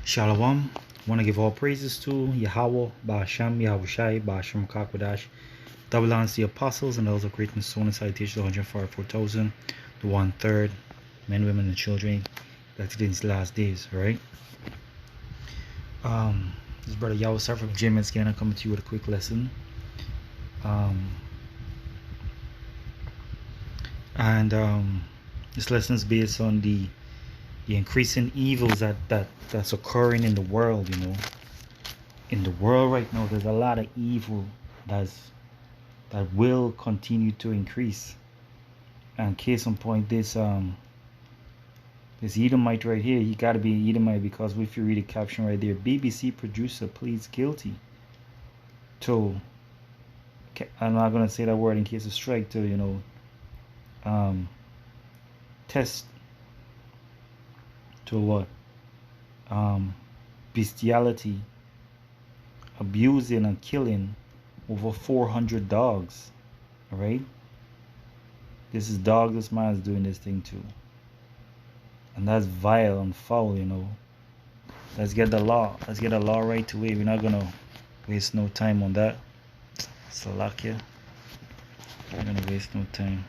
Shalom. Want to give all praises to Yahweh, Ba'ashem, Yahushai, Ba'ashem Kakwadash. Double honors the apostles and those of great and stone and citation, the 144,000, the 1/3, men, women, and children, that's in these last days, right? This brother Yahweh from GMS again. I'm coming to you with a quick lesson. This lesson is based on the increasing evils that's occurring in the world. In the world right now, there's a lot of evil that will continue to increase. And case in point, this Edomite right here, he got to be Edomite, because if you read the caption right there, BBC producer pleads guilty to, I'm not gonna say that word in case of strike, to test to what bestiality, abusing and killing over 400 dogs. All right, this is dogs this man is doing this thing to, and that's vile and foul. Let's get the law right away. We're not gonna waste no time on that. Salakia, we're gonna waste no time.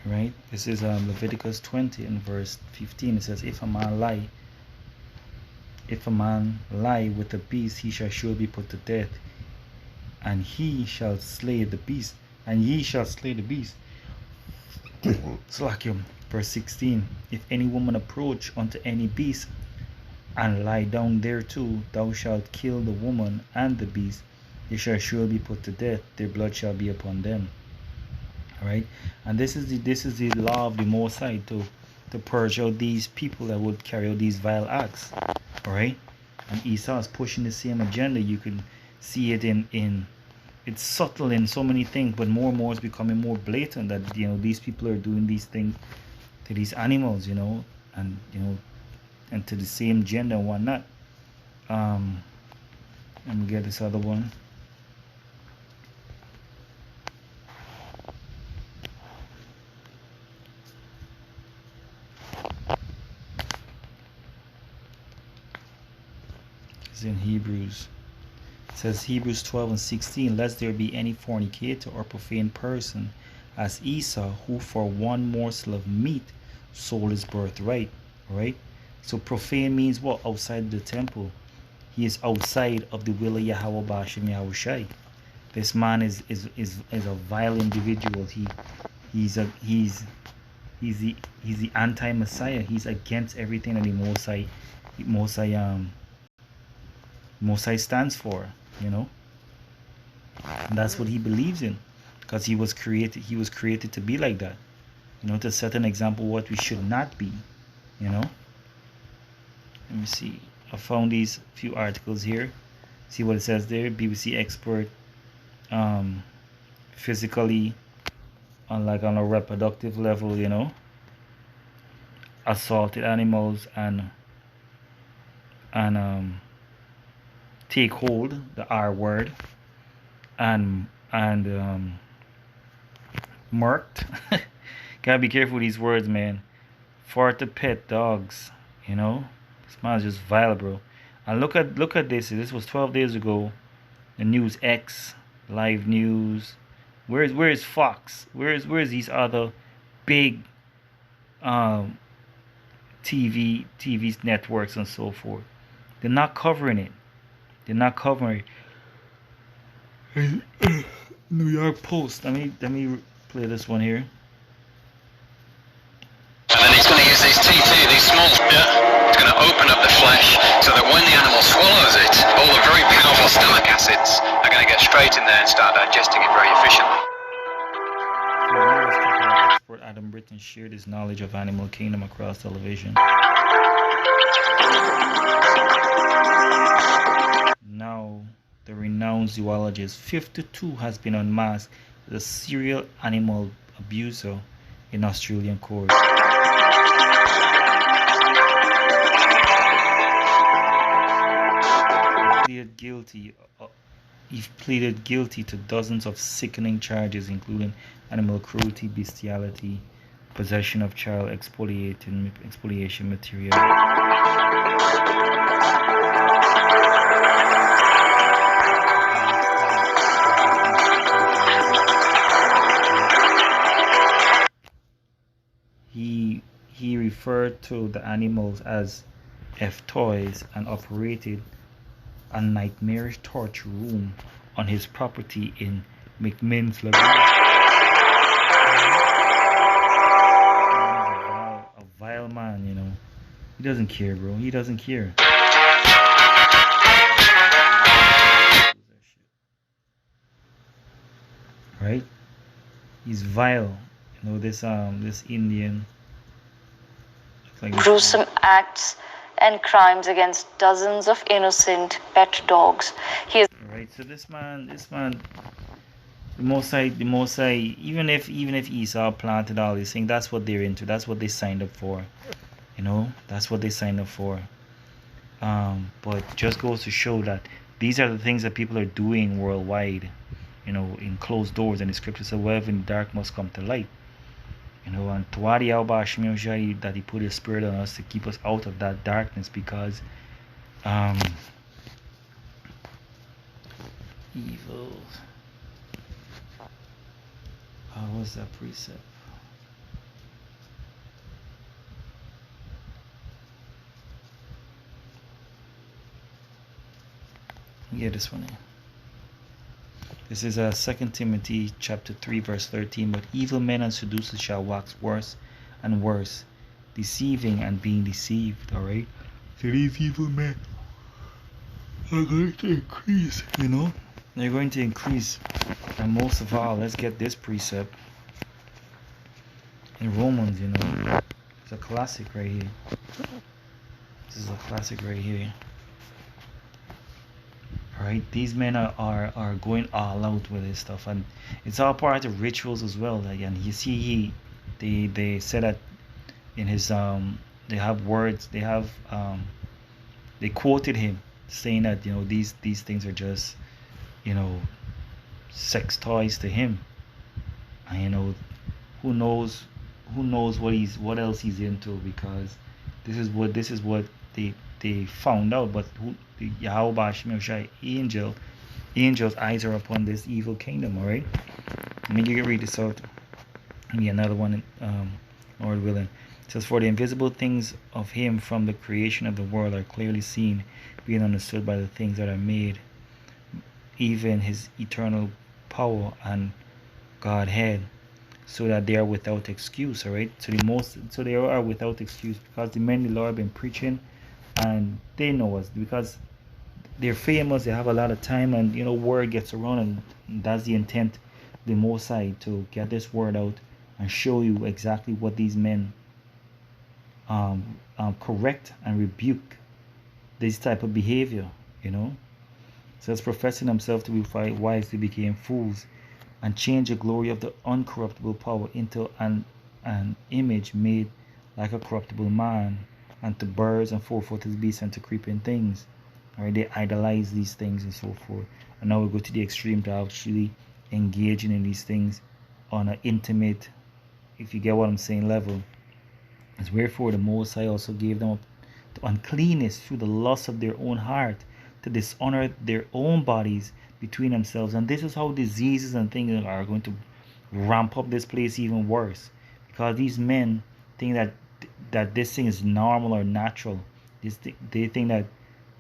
Right, this is Leviticus 20 and verse 15. It says, if a man lie with a beast, he shall surely be put to death, and he shall slay the beast, and ye shall slay the beast. Slakim. Verse 16, if any woman approach unto any beast and lie down thereto, thou shalt kill the woman and the beast, they shall surely be put to death, their blood shall be upon them. All right, and this is the law of the Most High to purge out these people that would carry out these vile acts. All right, and Esau is pushing the same agenda. You can see it in it's subtle in so many things, but more and more it's becoming more blatant that these people are doing these things to these animals, and and to the same gender and whatnot. Let me get this other one. In Hebrews, it says Hebrews 12 and 16, lest there be any fornicator or profane person as Esau, who for one morsel of meat sold his birthright. Right, so profane means what? Outside the temple. He is outside of the will of Yahweh Ba'ashem Yahushai. This man is a vile individual. He's the anti-Messiah. He's against everything that the Most High stands for, and that's what he believes in, because he was created to be like that, to set an example what we should not be. Let me see, I found these few articles here. See what it says there. BBC expert, physically on a reproductive level, assaulted animals and take hold, the R word, and marked. Gotta be careful with these words, man. For to pet dogs, this man's just vile, bro. And look at this. This was 12 days ago. The News X, Live News. Where's Fox? Where's these other big TV networks and so forth? They're not covering it. They're not covering New York Post. Let me play this one here. And then he's going to use these T2, these small, it's going to open up the flesh so that when the animal swallows it, all the very powerful stomach acids are going to get straight in there and start digesting it very efficiently. Expert Adam Britton shared his knowledge of animal kingdom across television. Now, the renowned zoologist 52 has been unmasked as a serial animal abuser in Australian courts. He pleaded guilty He pleaded guilty to dozens of sickening charges, including animal cruelty, bestiality, possession of child expoliation material. He referred to the animals as F-toys and operated a nightmarish torture room on his property in McMinn's Lagoon. A vile man, you know. He doesn't care, bro. He doesn't care. Right? He's vile. You know, this Indian. Like gruesome acts and crimes against dozens of innocent pet dogs. He is right. So this man, the Mosai, even if Esau planted all these things, that's what they're into. That's what they signed up for. You know, that's what they signed up for. But just goes to show that these are the things that people are doing worldwide. You know, in closed doors, and the scripture says, "Whatever in the dark must come to light." You know, and Tawadi al-Bashmi that he put his spirit on us to keep us out of that darkness, because evil. How was that precept? Yeah, this one here. This is 2 Timothy chapter 3 verse 13. But evil men and seducers shall wax worse and worse, deceiving and being deceived. Alright? So these evil men are going to increase, you know? They're going to increase. And most of all, let's get this precept in Romans, you know. It's a classic right here. This is a classic right here. Right, these men are going all out with this stuff, and it's all part of rituals as well. Like, and you see, they said that in his they have words, they quoted him saying that, you know, these things are just, you know, sex toys to him, and you know, who knows what else he's into, because this is what they found out. But the Yahweh Shemeshai angels' eyes are upon this evil kingdom. All right, let me read this out. Maybe another one, Lord willing. It says, "For the invisible things of him from the creation of the world are clearly seen, being understood by the things that are made, even his eternal power and Godhead, so that they are without excuse." All right, so they are without excuse, because the men the Lord have been preaching, and they know us because they're famous. They have a lot of time, and you know, word gets around, and that's the intent, the Most High, to get this word out and show you exactly what these men correct and rebuke this type of behavior. You know, so as professing themselves to be wise, they became fools, and changed the glory of the uncorruptible power into an image made like a corruptible man, and to birds and four-footed beasts and to creeping things. Alright, they idolize these things and so forth. And now we go to the extreme to actually engaging in these things on an intimate, if you get what I'm saying, level. As wherefore the Most High also gave them up to uncleanness through the lust of their own heart, to dishonor their own bodies between themselves. And this is how diseases and things are going to ramp up this place even worse, because these men think that this thing is normal or natural. They think that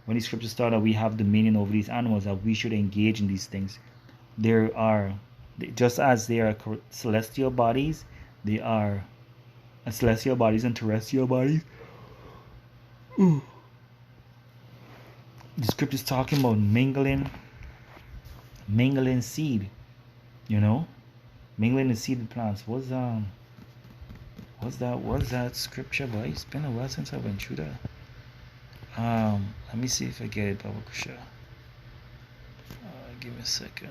when the scriptures start that we have dominion over these animals, that we should engage in these things. There are, just as they are celestial bodies, they are celestial bodies and terrestrial bodies. The scriptures talking about mingling seed, you know, mingling the seed plants. What's that scripture, boy? It's been a while since I went through that. Let me see if I get it, Baba Kusha. Give me a second.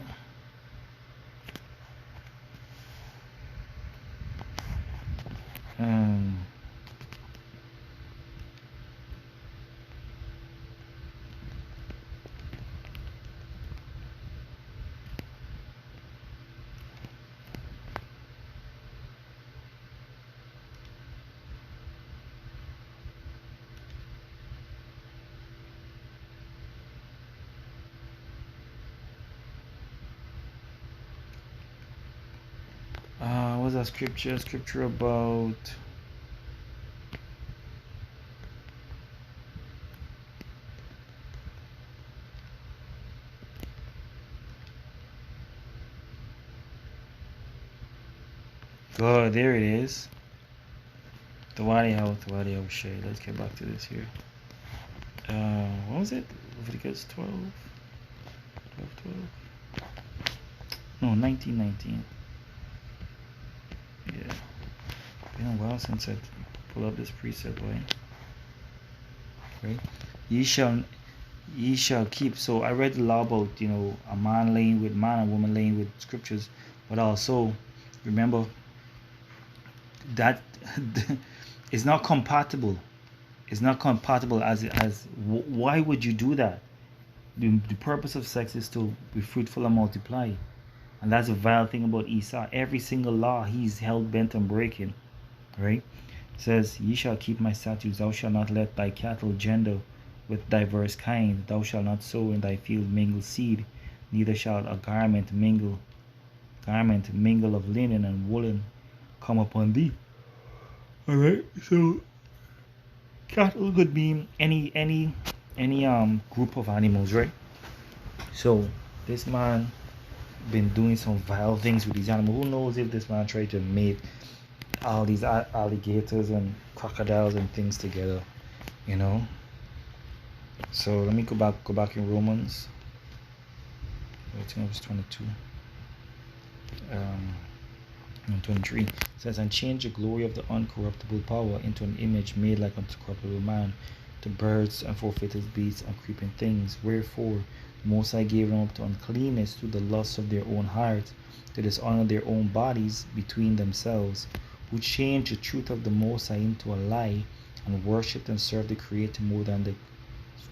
Scripture about God, there it is. The Wadi Shade. Let's get back to this here. What was it? Leviticus 12? 12? No, 19. Yeah. Been a while since I pulled up this precept, right? Ye shall keep. So I read the law about, a man laying with man, a woman laying with scriptures, but also remember that it's not compatible. It's not compatible as why would you do that? The purpose of sex is to be fruitful and multiply. And that's a vile thing about Esau. Every single law he's hell bent on breaking. Right? It says, ye shall keep my statutes. Thou shalt not let thy cattle gender with diverse kinds. Thou shalt not sow in thy field mingled seed. Neither shall a garment mingle of linen and woolen come upon thee. Alright, so cattle could be any group of animals, right? So this man been doing some vile things with these animals. Who knows if this man tried to mate all these alligators and crocodiles and things together, So let me go back in Romans. I think it was 22. 23. It says, and change the glory of the uncorruptible power into an image made like unto corruptible man, to birds and four-footed beasts and creeping things. Wherefore the Most High gave them up to uncleanness through the lusts of their own hearts, to dishonor their own bodies between themselves, who changed the truth of the Most High into a lie, and worshipped and served the Creator more than the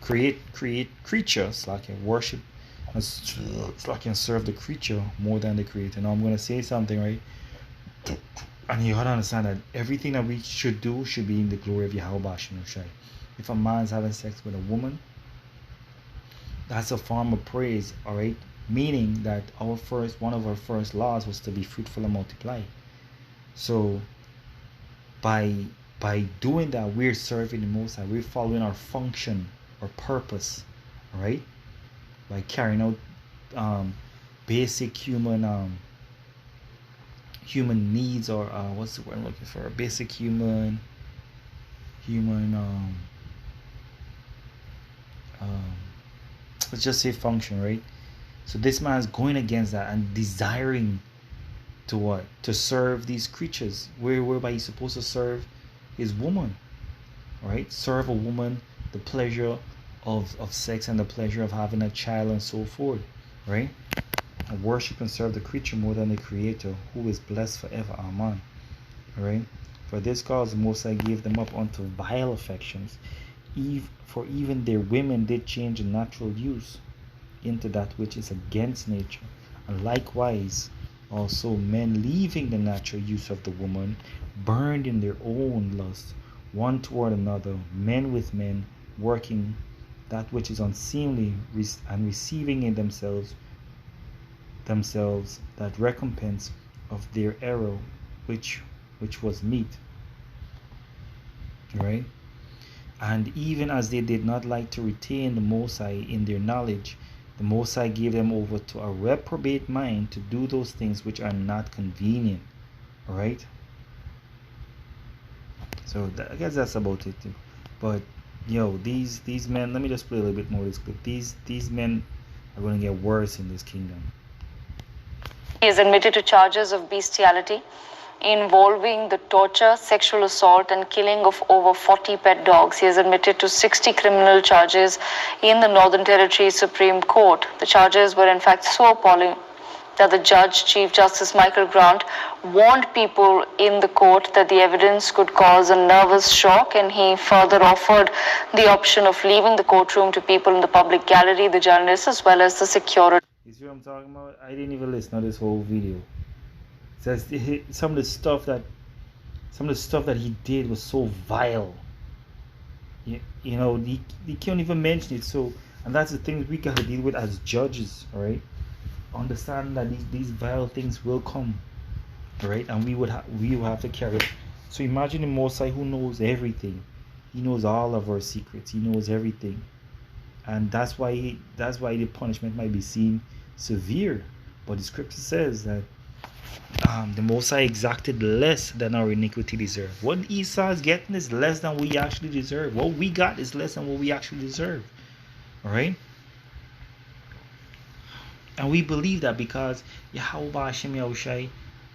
creature. Worship and serve the creature more than the Creator. Now I'm going to say something, right? And you gotta understand that everything that we should do should be in the glory of Yahweh Bashim Shai. If a man's having sex with a woman, that's a form of praise, alright? Meaning that one of our first laws was to be fruitful and multiply. So by doing that, we're serving the Most High. We're following our function or purpose, alright? By carrying out basic human needs, or what's the word I'm looking for? Basic human let's just say function, right? So this man is going against that and desiring to what? To serve these creatures, whereby he's supposed to serve his woman, right? Serve a woman, the pleasure of sex and the pleasure of having a child and so forth, right? And worship and serve the creature more than the Creator, who is blessed forever. Amen. Alright? For this cause the Most High gave them up unto vile affections, for even their women did change the natural use into that which is against nature. And likewise also men, leaving the natural use of the woman, burned in their own lust one toward another, men with men, working that which is unseemly, and receiving in themselves that recompense of their error, which was meat. Right? And even as they did not like to retain the Most High in their knowledge, the Most High gave them over to a reprobate mind to do those things which are not convenient. Alright? So I guess that's about it too. But these men, let me just play a little bit more of this clip. These men are going to get worse in this kingdom. He is admitted to charges of bestiality involving the torture, sexual assault, and killing of over 40 pet dogs. He is admitted to 60 criminal charges in the Northern Territory Supreme Court. The charges were in fact so appalling that the judge, Chief Justice Michael Grant, warned people in the court that the evidence could cause a nervous shock, and he further offered the option of leaving the courtroom to people in the public gallery, the journalists, as well as the security. You see what I'm talking about? I didn't even listen to this whole video. It says some of the stuff that he did was so vile. He can't even mention it. So, and that's the thing we got to deal with as judges, all right? Understand that these vile things will come, right? And we would have to carry it. So imagine the Most High who knows everything. He knows all of our secrets. He knows everything, and that's why the punishment might be seen severe. But the scripture says that the Most High exacted less than our iniquity deserve. What Esau is getting is less than we actually deserve. What we got is less than what we actually deserve. All right. And we believe that because Yahweh Hashem Yahushai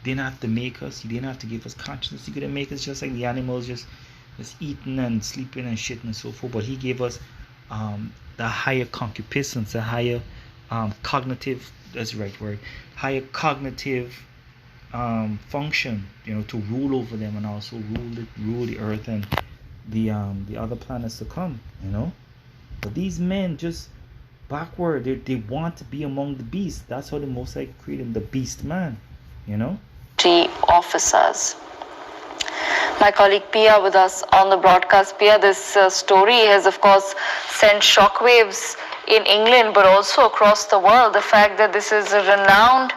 didn't have to make us. He didn't have to give us consciousness. He could have made us just like the animals, just eating and sleeping and shitting and so forth. But he gave us the higher concupiscence, the higher cognitive, that's the right word, higher cognitive function, to rule over them and also rule the earth and the other planets to come, But these men just backward. They want to be among the beasts. That's how the Most High created the beast man, Officers. My colleague Pia with us on the broadcast. Pia, this story has of course sent shockwaves in England but also across the world. The fact that this is a renowned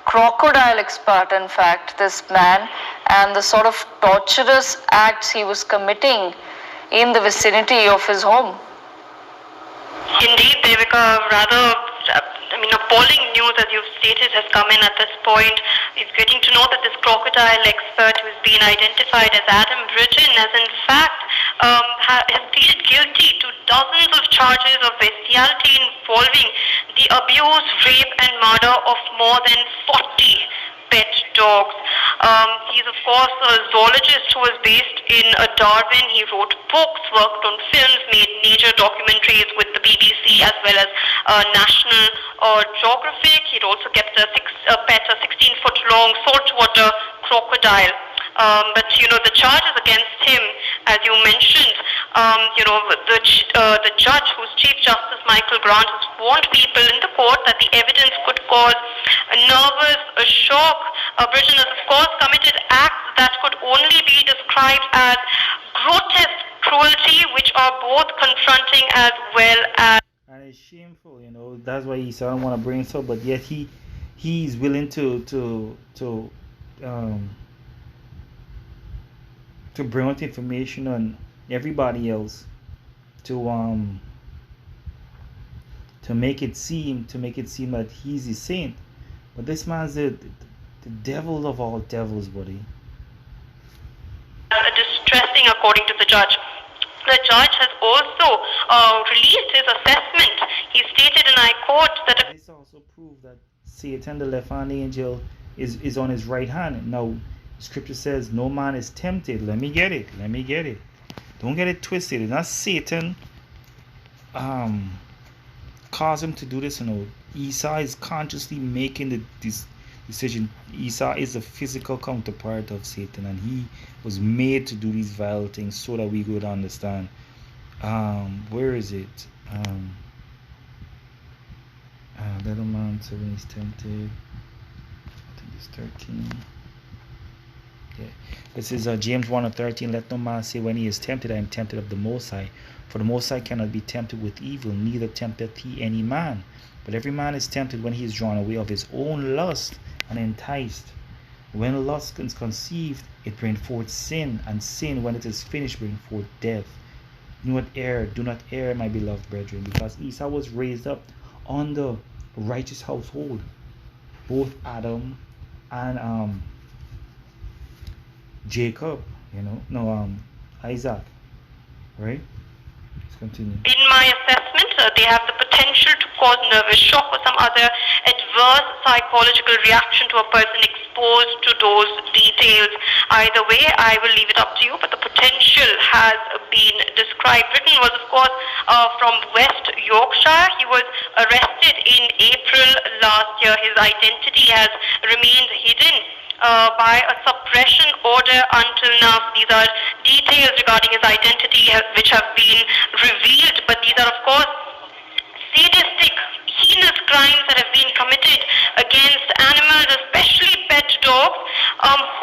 crocodile expert, in fact, this man, and the sort of torturous acts he was committing in the vicinity of his home. Indeed, Devika, rather appalling news, as you've stated, has come in at this point. It's getting to know that this crocodile expert, who's been identified as Adam Bridgen, has in fact has pleaded guilty to dozens of charges of bestiality involving the abuse, rape and murder of more than 40 pet dogs. He's of course a zoologist who was based in Darwin. He wrote books, worked on films, made nature documentaries with the BBC as well as National Geographic. He'd also kept a 16-foot long saltwater crocodile. But the charges against him, as you mentioned, the judge, who's Chief Justice Michael Grant, has warned people in the court that the evidence could cause a nervous shock. Bridgen has, of course, committed acts that could only be described as grotesque cruelty, which are both confronting as well as. And it's shameful, That's why he said I don't want to bring it up, but yet he's willing to bring out information on everybody else to make it seem that he's a saint. But this man's the devil of all devils, buddy. Distressing, according to the judge. The judge has also released his assessment. He stated, and I quote, that this also proved that Satan, the left-hand angel, is on his right hand. Now, Scripture says no man is tempted. Let me get it. Don't get it twisted. It's not Satan cause him to do this. Esau is consciously making this decision. Esau is the physical counterpart of Satan, and he was made to do these vile things so that we would understand. Where is it? Little man, so when he's tempted, I think it's 13. Yeah. This is James 1:13. Let no man say when he is tempted, I am tempted of the Most High. For the Most High cannot be tempted with evil, neither tempteth he any man. But every man is tempted when he is drawn away of his own lust and enticed. When lust is conceived, it brings forth sin, and sin, when it is finished, brings forth death. Do not err, my beloved brethren, because Esau was raised up on the righteous household. Both Adam and Jacob, Isaac, right? Let's continue. In my assessment, they have the potential to cause nervous shock or some other adverse psychological reaction to a person exposed to those details. Either way, I will leave it up to you, but the potential has been described. Bridgen was, of course, from West Yorkshire. He was arrested in April last year. His identity has remained hidden by a suppression order until now. These are details regarding his identity which have been revealed, but these are, of course, sadistic, heinous crimes that have been committed against animals, especially pet dogs,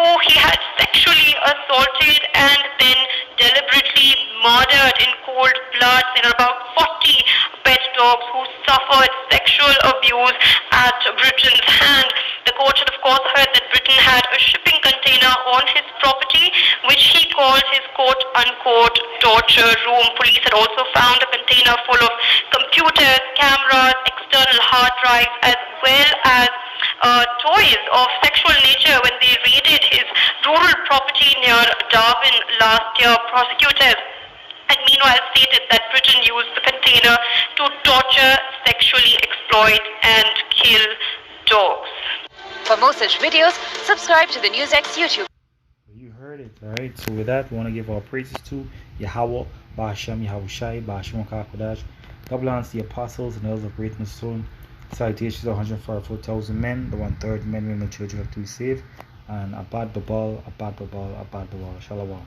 who he had sexually assaulted and then deliberately murdered in cold blood. There are about 40 pet dogs who suffered sexual abuse at Bridgen's hand. The court had, of course, heard that Bridgen had a shipping container on his property, which he called his quote-unquote torture room. Police had also found a container full of computers, cameras, external hard drives, as well as toys of sexual nature when they raided his rural property near Darwin last year. Prosecutors had meanwhile stated that Britain used the container to torture, sexually exploit, and kill dogs. For more such videos, subscribe to the NewsX YouTube. You heard it, alright? So with that, we want to give our praises to Yahweh, Ba'ashem, Yahushai, Ba'ashem Kakadash. God bless the apostles and elders of greatness soon. Salutations to 144,000 men, the 1/3 men, women, children have to be saved. And Abad Babal, Abad Babal, Abad Babal. Shalom.